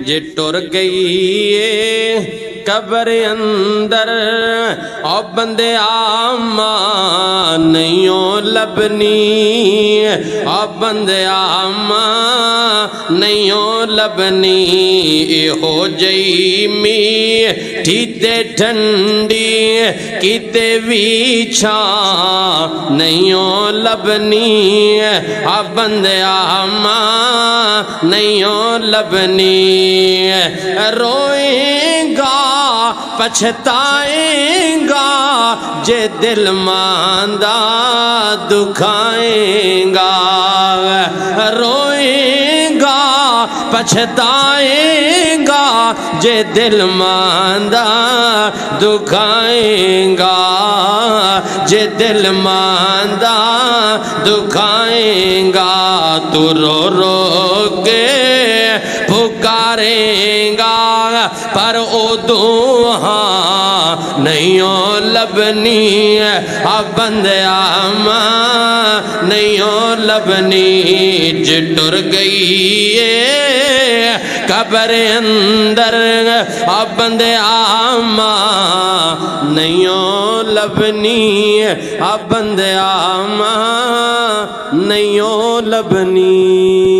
جے ٹر گئی ہے قبر اندر او بندے آما نہیں لبنی او بندے آما نہیں لبنی اے ہو جئی می ٹھیتے ٹھنڈی کیتے ویچھا نہیں لبنی او بندے آما نہیں لبنی روئیں گا پچھتائیں گا جے دل ماندہ دکھائیں گا روئیں گا پچھتائیں گا جے دل ماندہ دکھائیں گا جے دل ماندہ دکھائیں گا تو رو رو کے پکاریں گا پر او دعا نہیں لبنی اب بندے آما نہیں لبنی جے ٹر گئی ہے قبر اندر اب بندے آما نہیں لبنی اب بندے آما نہیں لبنی